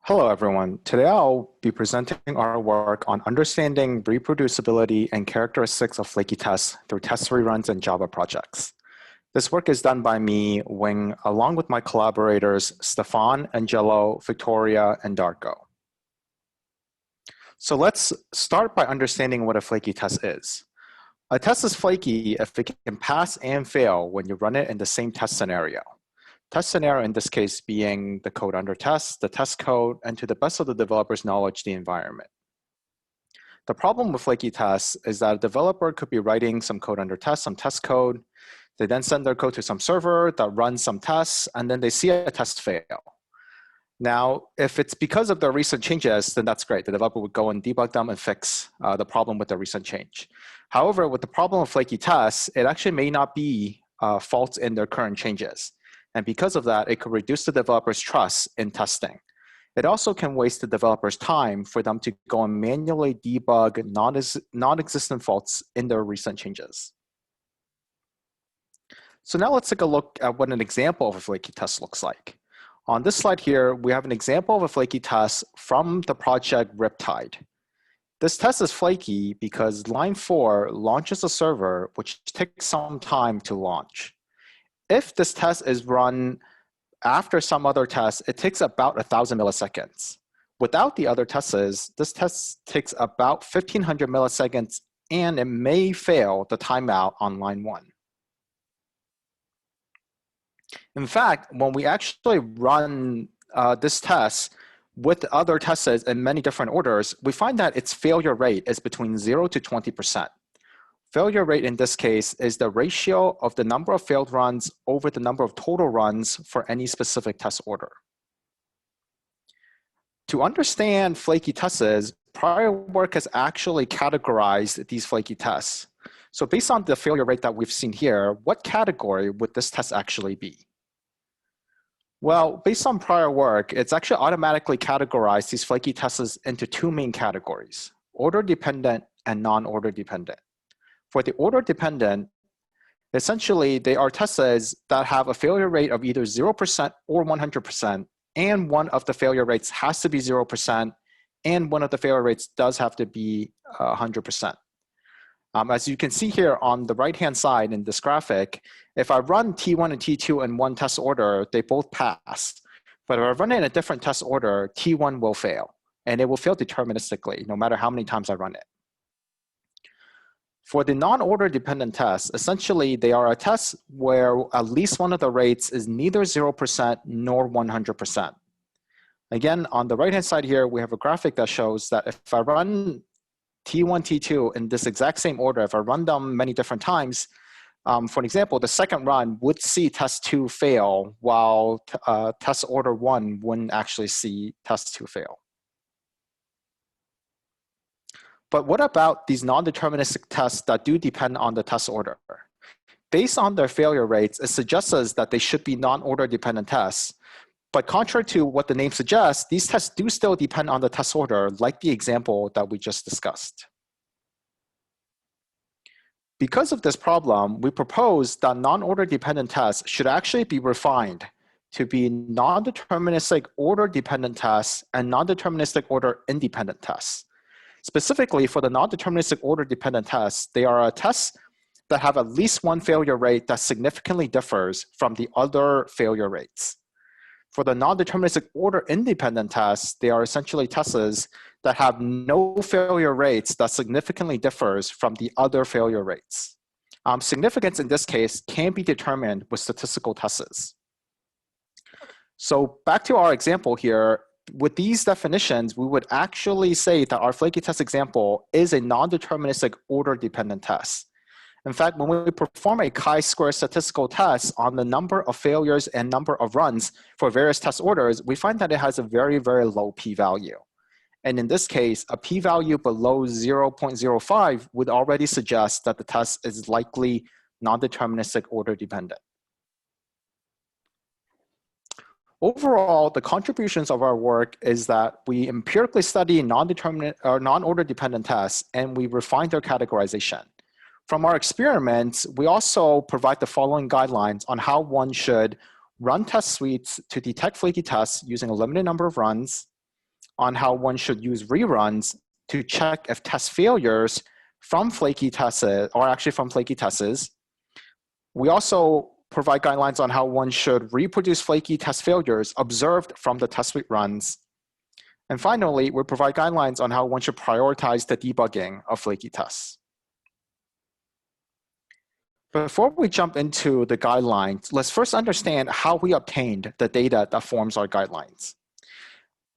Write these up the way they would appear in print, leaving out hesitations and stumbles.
Hello, everyone. Today I'll be presenting our work on understanding reproducibility and characteristics of flaky tests through test reruns and Java projects. This work is done by me, Wing, along with my collaborators, Stefan, Angelo, Victoria, and Darko. So let's start by understanding what a flaky test is. A test is flaky if it can pass and fail when you run it in the same test scenario. Test scenario in this case being the code under test, the test code, and to the best of the developer's knowledge, the environment. The problem with flaky tests is that a developer could be writing some code under test, some test code. They then send their code to some server that runs some tests, and then they see a test fail. Now, if it's because of the recent changes, then that's great. The developer would go and debug them and fix the problem with the recent change. However, with the problem of flaky tests, it actually may not be faults in their current changes. And because of that, it could reduce the developer's trust in testing. It also can waste the developer's time for them to go and manually debug non-existent faults in their recent changes. So now let's take a look at what an example of a flaky test looks like. On this slide here, we have an example of a flaky test from the project Riptide. This test is flaky because line 4 launches a server which takes some time to launch. If this test is run after some other test, it takes about 1,000 milliseconds. Without the other tests, this test takes about 1,500 milliseconds, and it may fail the timeout on line 1. In fact, when we actually run this test with other tests in many different orders, we find that its failure rate is between 0 to 20%. Failure rate in this case is the ratio of the number of failed runs over the number of total runs for any specific test order. To understand flaky tests, prior work has actually categorized these flaky tests. So based on the failure rate that we've seen here, what category would this test actually be? Well, based on prior work, it's actually automatically categorized these flaky tests into two main categories: order dependent and non-order dependent. For the order dependent, essentially they are tests that have a failure rate of either 0% or 100%, and one of the failure rates has to be 0%, and one of the failure rates does have to be 100%. As you can see here on the right-hand side in this graphic, if I run T1 and T2 in one test order, they both pass. But if I run it in a different test order, T1 will fail, and it will fail deterministically, no matter how many times I run it. For the non-order dependent tests, essentially they are a test where at least one of the rates is neither 0% nor 100%. Again, on the right-hand side here, we have a graphic that shows that if I run T1, T2 in this exact same order, if I run them many different times, for example, the second run would see test 2 fail, while test order 1 wouldn't actually see test 2 fail. But what about these non-deterministic tests that do depend on the test order? Based on their failure rates, it suggests us that they should be non-order dependent tests. But contrary to what the name suggests, these tests do still depend on the test order, like the example that we just discussed. Because of this problem, we propose that non-order dependent tests should actually be refined to be non-deterministic order dependent tests and non-deterministic order independent tests. Specifically, for the non-deterministic order dependent tests, they are tests that have at least one failure rate that significantly differs from the other failure rates. For the non-deterministic order independent tests, they are essentially tests that have no failure rates that significantly differs from the other failure rates. Significance in this case can be determined with statistical tests. So back to our example here, with these definitions, we would actually say that our flaky test example is a non-deterministic order dependent test. In fact, when we perform a chi-square statistical test on the number of failures and number of runs for various test orders, we find that it has a very, very low p-value. And in this case, a p-value below 0.05 would already suggest that the test is likely non-deterministic order dependent. Overall, the contributions of our work is that we empirically study non-order dependent tests, and we refine their categorization. From our experiments, we also provide the following guidelines on how one should run test suites to detect flaky tests using a limited number of runs, on how one should use reruns to check if test failures from flaky tests are actually from flaky tests. We also provide guidelines on how one should reproduce flaky test failures observed from the test suite runs. And finally, we provide guidelines on how one should prioritize the debugging of flaky tests. Before we jump into the guidelines, let's first understand how we obtained the data that forms our guidelines.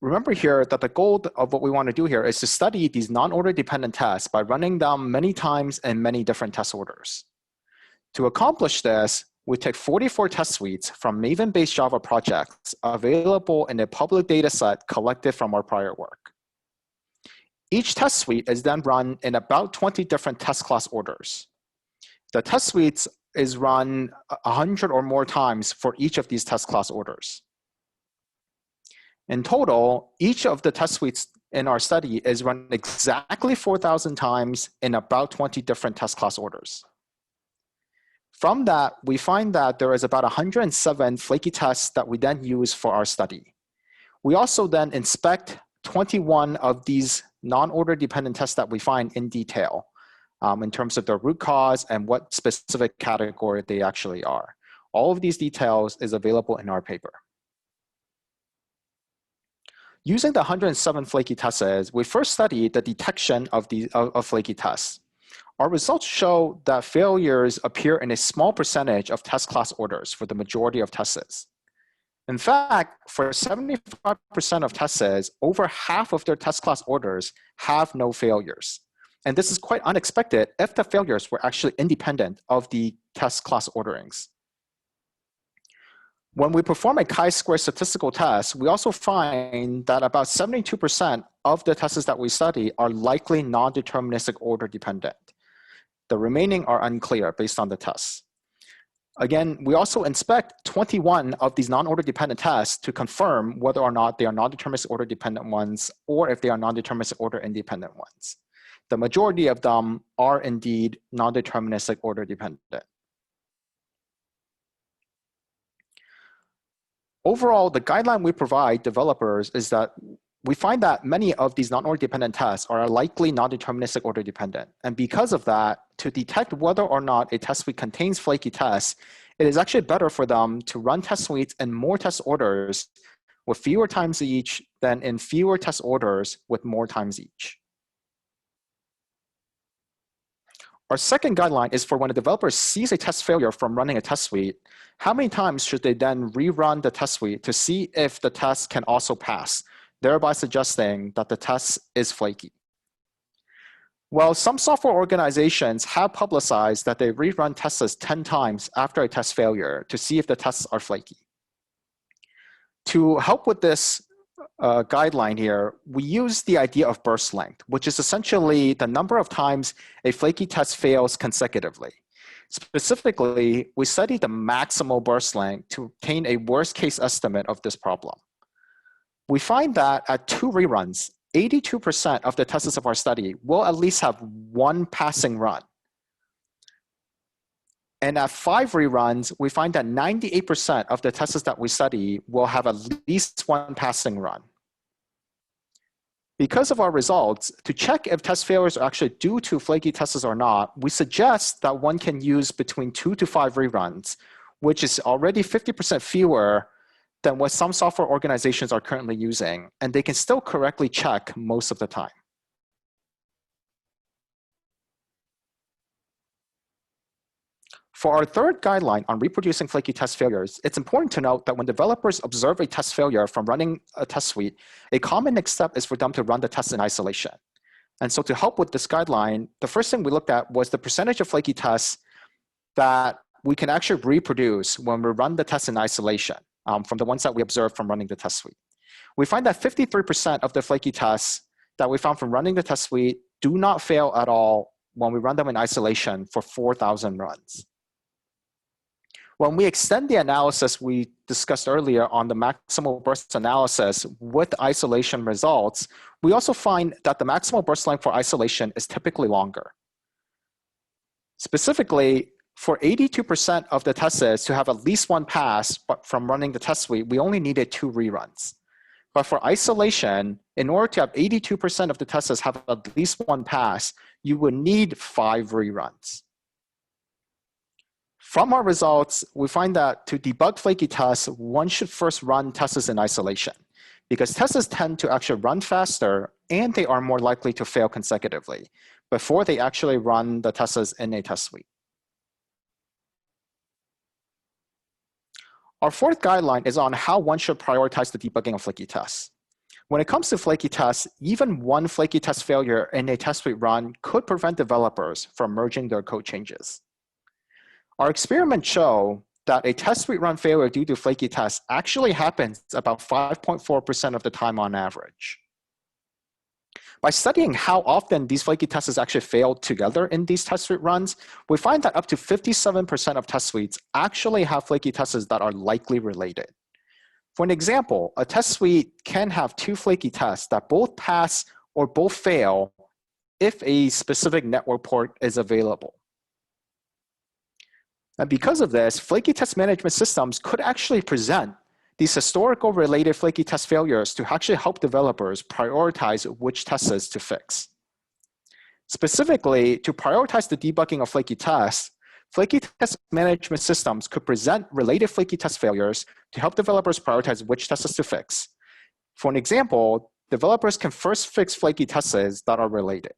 Remember here that the goal of what we want to do here is to study these non-order dependent tests by running them many times in many different test orders. To accomplish this, we take 44 test suites from Maven-based Java projects available in a public dataset collected from our prior work. Each test suite is then run in about 20 different test class orders. The test suites is run 100 or more times for each of these test class orders. In total, each of the test suites in our study is run exactly 4,000 times in about 20 different test class orders. From that, we find that there is about 107 flaky tests that we then use for our study. We also then inspect 21 of these non-order dependent tests that we find in detail in terms of their root cause and what specific category they actually are. All of these details is available in our paper. Using the 107 flaky tests, we first studied the detection of flaky tests. Our results show that failures appear in a small percentage of test class orders for the majority of tests. In fact, for 75% of tests, over half of their test class orders have no failures. And this is quite unexpected if the failures were actually independent of the test class orderings. When we perform a chi-square statistical test, we also find that about 72% of the tests that we study are likely non-deterministic order dependent. The remaining are unclear based on the tests. Again, we also inspect 21 of these non-order dependent tests to confirm whether or not they are non-deterministic order dependent ones or if they are non-deterministic order independent ones. The majority of them are indeed non-deterministic order dependent. Overall, the guideline we provide developers is that we find that many of these non-order dependent tests are likely non-deterministic order dependent. And because of that, to detect whether or not a test suite contains flaky tests, it is actually better for them to run test suites in more test orders with fewer times each than in fewer test orders with more times each. Our second guideline is for when a developer sees a test failure from running a test suite, how many times should they then rerun the test suite to see if the test can also pass, thereby suggesting that the test is flaky. Well, some software organizations have publicized that they rerun tests 10 times after a test failure to see if the tests are flaky. To help with this guideline here, we use the idea of burst length, which is essentially the number of times a flaky test fails consecutively. Specifically, we study the maximal burst length to obtain a worst case estimate of this problem. We find that at 2 reruns, 82% of the tests of our study will at least have one passing run. And at 5 reruns, we find that 98% of the tests that we study will have at least one passing run. Because of our results, to check if test failures are actually due to flaky tests or not, we suggest that one can use between 2 to 5 reruns, which is already 50% fewer than what some software organizations are currently using, and they can still correctly check most of the time. For our third guideline on reproducing flaky test failures, it's important to note that when developers observe a test failure from running a test suite, a common next step is for them to run the test in isolation. And so to help with this guideline, the first thing we looked at was the percentage of flaky tests that we can actually reproduce when we run the test in isolation from the ones that we observed from running the test suite. We find that 53% of the flaky tests that we found from running the test suite do not fail at all when we run them in isolation for 4,000 runs. When we extend the analysis we discussed earlier on the maximal burst analysis with isolation results, we also find that the maximal burst length for isolation is typically longer. Specifically, for 82% of the tests to have at least one pass from running the test suite, we only needed 2 reruns. But for isolation, In order to have 82% of the tests have at least one pass, you would need 5 reruns. From our results, we find that to debug flaky tests, one should first run tests in isolation, because tests tend to actually run faster and they are more likely to fail consecutively before they actually run the tests in a test suite. Our fourth guideline is on how one should prioritize the debugging of flaky tests. When it comes to flaky tests, even one flaky test failure in a test suite run could prevent developers from merging their code changes. Our experiments show that a test suite run failure due to flaky tests actually happens about 5.4% of the time on average. By studying how often these flaky tests actually fail together in these test suite runs, we find that up to 57% of test suites actually have flaky tests that are likely related. For an example, a test suite can have 2 flaky tests that both pass or both fail if a specific network port is available. And because of this, flaky test management systems could actually present these historical related flaky test failures to actually help developers prioritize which tests to fix. Specifically, to prioritize the debugging of flaky tests, flaky test management systems could present related flaky test failures to help developers prioritize which tests to fix. For an example, developers can first fix flaky tests that are related.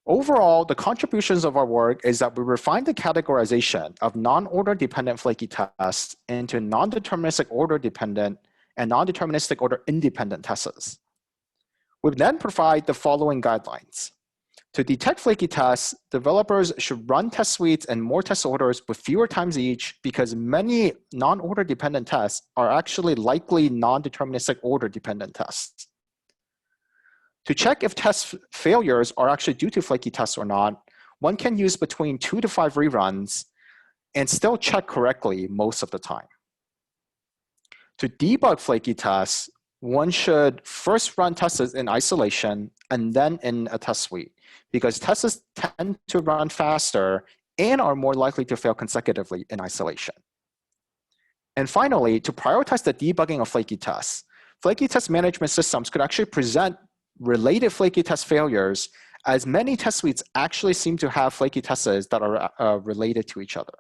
Overall, the contributions of our work is that we refined the categorization of non-order dependent flaky tests into non-deterministic order dependent and non-deterministic order independent tests. We then provide the following guidelines. To detect flaky tests, developers should run test suites and more test orders with fewer times each because many non-order dependent tests are actually likely non-deterministic order dependent tests. To check if test failures are actually due to flaky tests or not, one can use between 2 to 5 reruns and still check correctly most of the time. To debug flaky tests, one should first run tests in isolation and then in a test suite, because tests tend to run faster and are more likely to fail consecutively in isolation. And finally, to prioritize the debugging of flaky test management systems could actually present related flaky test failures, as many test suites actually seem to have flaky tests that are related to each other.